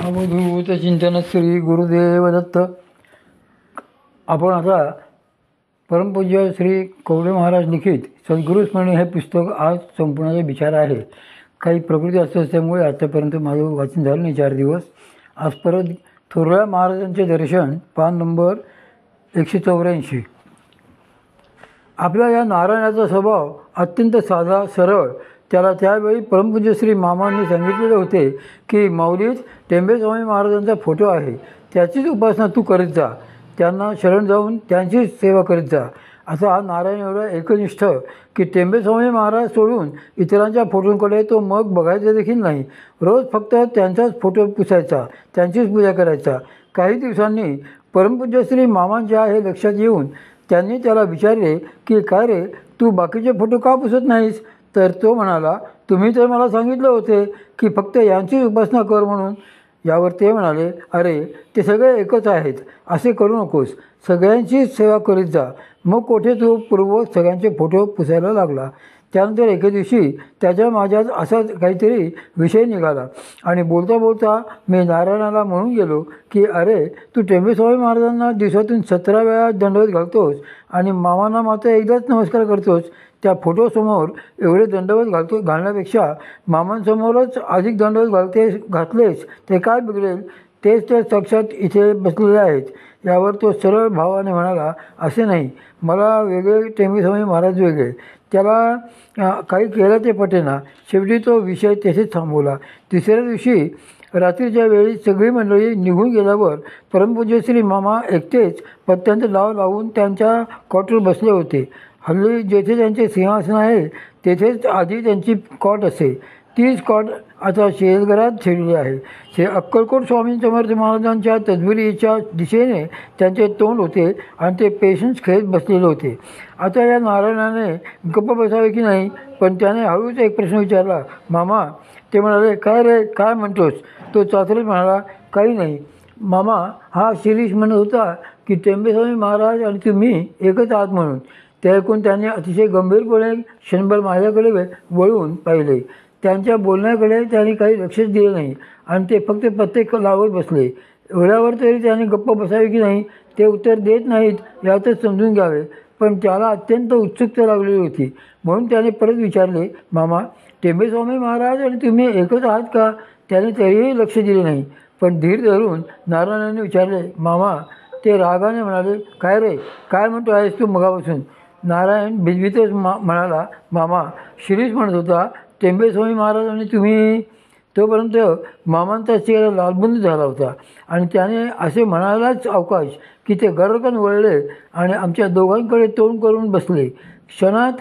अवधूत चिंतन श्री गुरुदेव दत्त. आपण आता परमपूज्य श्री कवडे महाराज लिखित सद्गुरू स्मरणे हे पुस्तक आज संपवण्याचा विचार आहे. काही प्रकृती असल्यामुळे आतापर्यंत माझं वाचन झालं नाही 4 दिवस. आज परत थोरल्या महाराजांचे दर्शन, पान नंबर 184. आपल्या या नारायणाचा स्वभाव अत्यंत साधा सरळ. त्याला त्यावेळी परमपूज्य श्री मामांनी सांगितलेले होते की माऊलीत टेंबेस्वामी महाराजांचा फोटो आहे, त्याचीच उपासना तू करीत जा, त्यांना शरण जाऊन त्यांचीच सेवा करीत जा. असा हा नारायण एवढा एकनिष्ठ की टेंबेस्वामी महाराज सोडून इतरांच्या फोटोंकडे तो मग बघायचा देखील नाही. रोज फक्त त्यांचाच फोटो पुसायचा, त्यांचीच पूजा करायचा. काही दिवसांनी परमपूज्य श्री मामांच्या हे लक्षात येऊन त्यांनी त्याला विचारले की काय रे, तू बाकीचे फोटो का पुसत नाहीस? तर तो म्हणाला, तुम्ही तर मला सांगितलं होते की फक्त यांचीच उपासना कर म्हणून. यावर ते म्हणाले, अरे ते सगळे एकच आहेत, असे करू नकोस, सगळ्यांचीच सेवा करीत जा. मग कोठे तो पूर्ववत सगळ्यांचे फोटो पुसायला लागला. त्यानंतर एके दिवशी त्याच्या माझ्यात असाच काहीतरी विषय निघाला आणि बोलता बोलता मी नारायणाला म्हणून गेलो की अरे, तू टेंबेस्वामी महाराजांना दिवसातून 17 वेळा दंडवत घालतोस आणि मामांना मात्र एकदाच नमस्कार करतोस. त्या फोटोसमोर एवढे दंडवत घालण्यापेक्षा मामांसमोरच अधिक दंडवत घातलेस ते काय बिघडेल? तेच तर साक्षात इथे बसलेले आहेत. यावर तो सरळ भावाने म्हणाला, असे नाही, मला वेगळे, टेंबेस्वामी महाराज वेगळे. त्याला काही केलं ते पटेना. शेवटी तो विषय तेथेच थांबवला. तिसऱ्या दिवशी रात्रीच्या वेळी सगळी मंडळी निघून गेल्यावर परमपूज्य श्री मामा एकटेच पत्त्यांचे लाव लावून त्यांच्या कॉटवर बसले होते. हल्ली जेथे त्यांचे सिंहासन आहे तेथेच आधी त्यांची कॉट असे. तीच कॉट आता शेजघरात ठेवली आहे. अक्कलकोट स्वामी समर्थ महाराजांच्या तसबिरीच्या दिशेने त्यांचे तोंड होते आणि ते पेशन्स खेळत बसलेले होते. आता या नारायणाने गप्प बसावे की नाही, पण त्याने हळूच एक प्रश्न विचारला, मामा. ते म्हणाले, काय रे, काय म्हणतोस? तो चाचरीत म्हणाला, काही नाही मामा. हा शिरीष म्हणत होता की टेंबेस्वामी महाराज आणि तुम्ही एकच आहात म्हणून. ते ऐकून त्याने अतिशय गंभीरपणे क्षणभर माझ्याकडे वळून पाहिले. त्यांच्या बोलण्याकडे त्यांनी काही लक्षच दिले नाही आणि ते फक्त पत्ते लावत बसले. एवढ्यावर तरी त्याने गप्प बसावे की नाही ते उत्तर देत नाहीत यातच समजून घ्यावे. पण त्याला अत्यंत उत्सुकता लागलेली होती, म्हणून त्याने परत विचारले, मामा, टेंबेस्वामी महाराज आणि तुम्ही एकच आहात का? त्याने तरीही लक्ष दिले नाही. पण धीर धरून नारायणाने विचारले, मामा. ते रागाने म्हणाले, काय रे, काय म्हणतो आहेस तू मगापासून? नारायण भिजभितच म्हणाला, मामा, शिरीष म्हणत होता टेंबेस्वामी महाराज आणि तुम्ही. तोपर्यंत मामांचा चेहरा लालबुंद झाला होता आणि त्याने असे म्हणायलाच अवकाश की ते गर्रकन वळले आणि आमच्या दोघांकडे तोंड करून बसले. क्षणात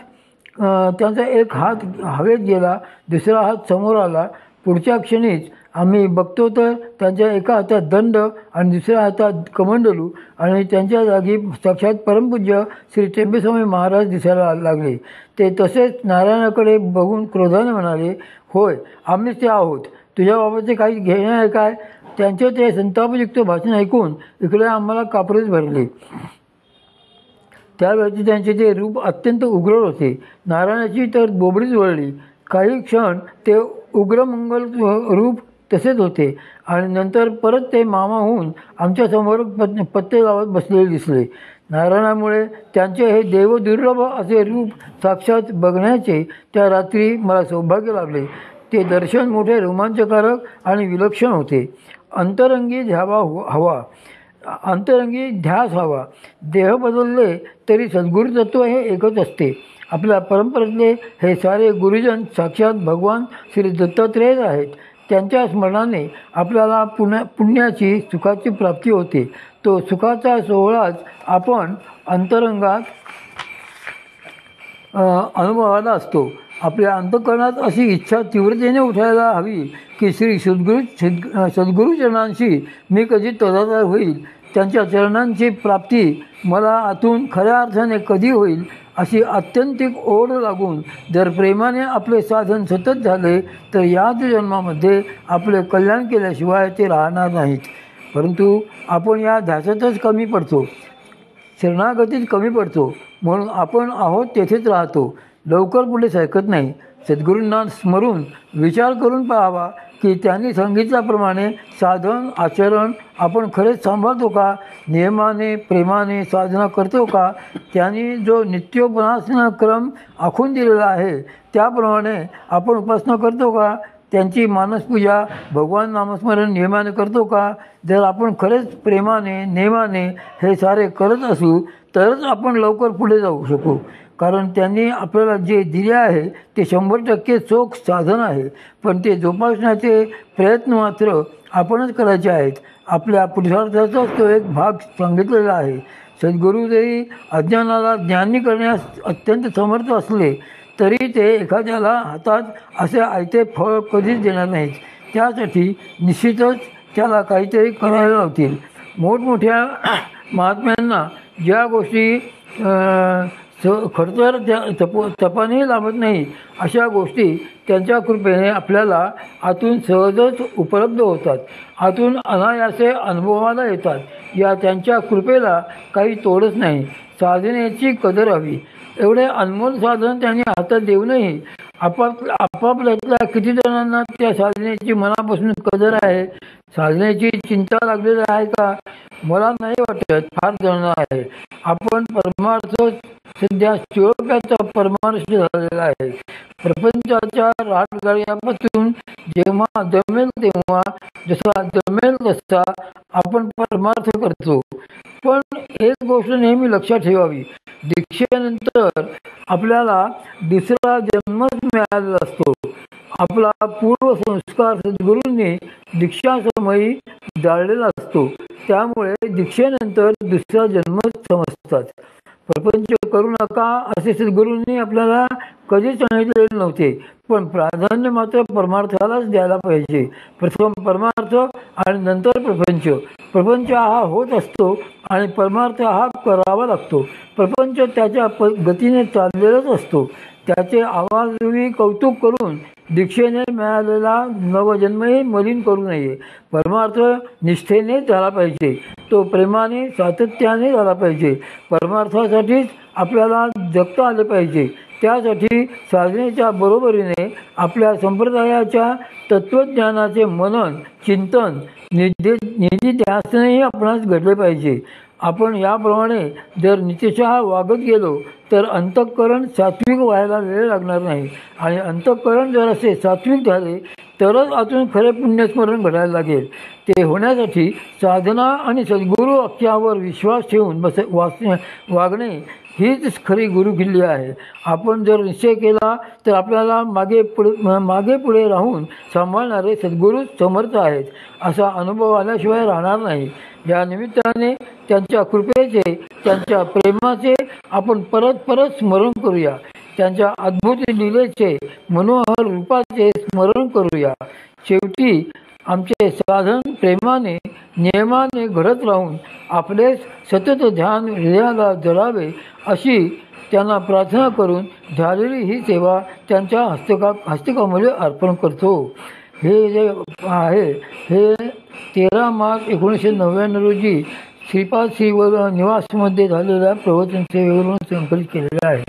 त्यांचा एक हात हवेत गेला, दुसरा हात समोर आला. पुढच्या क्षणीच आम्ही बघतो तर त्यांच्या एका हातात दंड आणि दुसऱ्या हातात कमंडलू आणि त्यांच्या जागी साक्षात परमपूज्य श्री टेंबेस्वामी महाराज दिसायला लागले. ते तसेच नारायणाकडे बघून क्रोधाने म्हणाले, होय, आम्हीच ते आहोत. तुझ्याबाबतचे काही घेणे आहे काय? त्यांचे ते संतापयुक्त भाषण ऐकून इकडे आम्हाला कापरेच भरले. त्यावेळी त्यांचे ते रूप अत्यंत उग्र होते. नारायणाची तर बोबडीच वळली. काही क्षण ते उग्रमंगल रूप तसेच होते आणि नंतर परत ते मामा होऊन आमच्यासमोर पत्ते लावत बसलेले दिसले. नारायणामुळे त्यांचे हे देवदुर्लभ असे रूप साक्षात बघण्याचे त्या रात्री मला सौभाग्य लाभले. ते दर्शन मोठे रोमांचकारक आणि विलक्षण होते. अंतरंगी ध्यास हवा. देह बदलले तरी सद्गुरू तत्व हे एकच असते. आपल्या परंपरेतले हे सारे गुरुजन साक्षात भगवान श्री दत्तात्रेयच आहेत. त्यांच्या स्मरणाने आपल्याला पुण्याची, सुखाची प्राप्ती होते. तो सुखाचा सोहळाच आपण अंतरंगात अनुभवाला असतो. आपल्या अंतःकरणात अशी इच्छा तीव्रतेने उठायला हवी की श्री सद्गुरू चरणांशी मी कधी तदाकार होईल, त्यांच्या चरणांची प्राप्ती मला आतून खऱ्या अर्थाने कधी होईल अशी आत्यंतिक ओढ लागून जर प्रेमाने आपले साधन सतत झाले तर याच जन्मामध्ये आपले कल्याण केल्याशिवाय ते राहणार नाहीत. परंतु आपण या ध्यासातच कमी पडतो, शरणागतीत कमी पडतो, म्हणून आपण आहोत तेथेच राहतो, लवकर पुढे सरकत नाही. सद्गुरूंना स्मरून विचार करून पाहावा की त्यांनी सांगितल्याप्रमाणे साधन आचरण आपण खरेच सांभाळतो का, नियमाने प्रेमाने साधना करतो का, त्यांनी जो नित्योपनासना क्रम आखून दिलेला आहे त्याप्रमाणे आपण उपासना करतो का, त्यांची मानसपूजा भगवान नामस्मरण नियमाने करतो का. जर आपण खरेच प्रेमाने नियमाने हे सारे करत असू तरच आपण लवकर पुढे जाऊ शकू. कारण त्यांनी आपल्याला जे दिले आहे ते 100% चोख साधन आहे, पण ते जोपासण्याचे प्रयत्न मात्र आपणच करायचे आहेत. आपल्या पुरुषार्थाचाच तो एक भाग सांगितलेला आहे. सद्गुरू जरी अज्ञानाला ज्ञानी करण्यास अत्यंत समर्थ असले तरी ते एखाद्याला हातात असे आयते फळ कधीच देणार नाहीत. त्यासाठी निश्चितच त्याला काहीतरी करायला लावतील. मोठमोठ्या महात्म्यांना ज्या गोष्टी खडतर तपानेही लाभत नाही अशा गोष्टी त्यांच्या कृपेने आपल्याला आतून सहजच उपलब्ध होतात, आतून अनायासे अनुभवाला येतात. या त्यांच्या कृपेला काही तोडच नाही. साधनेची कदर हवी. एवढे अनमोल साधन त्यांनी हातात देऊनही आपापल्यातल्या किती जणांना त्या साधनेची मनापासून कदर आहे, साधनेची चिंता लागलेली आहे का. मला नाही वाटत फार जण आहे. आपण परमार्थ सध्या शिवप्याचा परमार्थ झालेला आहे. प्रपंचाच्या राटगाड्यापासून जेव्हा जमेल तेव्हा जसा जमेल तसा आपण परमार्थ करतो. पण एक गोष्ट नेहमी लक्षात ठेवावी, दीक्षेनंतर आपल्याला दुसरा जन्मच मिळालेला असतो. आपला पूर्वसंस्कार सद्गुरूंनी दीक्षासमयी जाळलेला असतो. त्यामुळे दीक्षेनंतर दुसरा जन्मच समजतात. प्रपंच करू नका असे सद्गुरूंनी आपल्याला कधीच सांगितलेले नव्हते, पण प्राधान्य मात्र परमार्थालाच द्यायला पाहिजे. प्रथम परमार्थ आणि नंतर प्रपंच. प्रपंच हा होत असतो आणि परमार्थ हा करावा लागतो. प्रपंच त्याच्या गतीने चाललेलाच असतो. त्याचे आवाजवी कौतुक करून दीक्षेने मिळालेला नवजन्मही मलिन करू नये. परमार्थ निष्ठेने झाला पाहिजे, तो प्रेमाने सातत्याने झाला पाहिजे. परमार्थासाठीच आपल्याला जगता आले पाहिजे. त्यासाठी साधनेच्या बरोबरीने आपल्या संप्रदायाच्या तत्त्वज्ञानाचे मनन चिंतन निधिध्यासनही आपणास घडले पाहिजे. आपण याप्रमाणे जर नित्यशः वागत गेलो तर अंतःकरण सात्विक व्हायला वेळ लागणार नाही. आणि अंतःकरण जर असे सात्विक झाले तरच आतून खरे पुण्यस्मरण घडायला लागेल. ते होण्यासाठी साधना आणि सद्गुरू वाक्यावर विश्वास ठेवून वागणे हीच खरी गुरुकिल्ली आहे. आपण जर निश्चय केला तर आपल्याला मागे पुढे राहून सांभाळणारे सद्गुरू समर्थ आहेत असा अनुभव आल्याशिवाय राहणार नाही. या निमित्ताने त्यांच्या कृपेचे त्यांच्या प्रेमाचे आपण परत स्मरण करूया. त्यांच्या अद्भुत लीलेचे मनोहर रूपाचे स्मरण करूया. शेवटी आमचे साधन प्रेमाने नियमाने घडत राहून आपले सतत ध्यान हृदयाला जडावे अशी त्यांना प्रार्थना करून झालेली ही सेवा त्यांच्या हस्तकामध्ये अर्पण करतो. हे जे आहे हे 13 मार्च 1999 रोजी श्रीपाद श्रीवर निवासमध्ये झालेल्या प्रवचन सेवेवरून संकलित केलेलं आहे.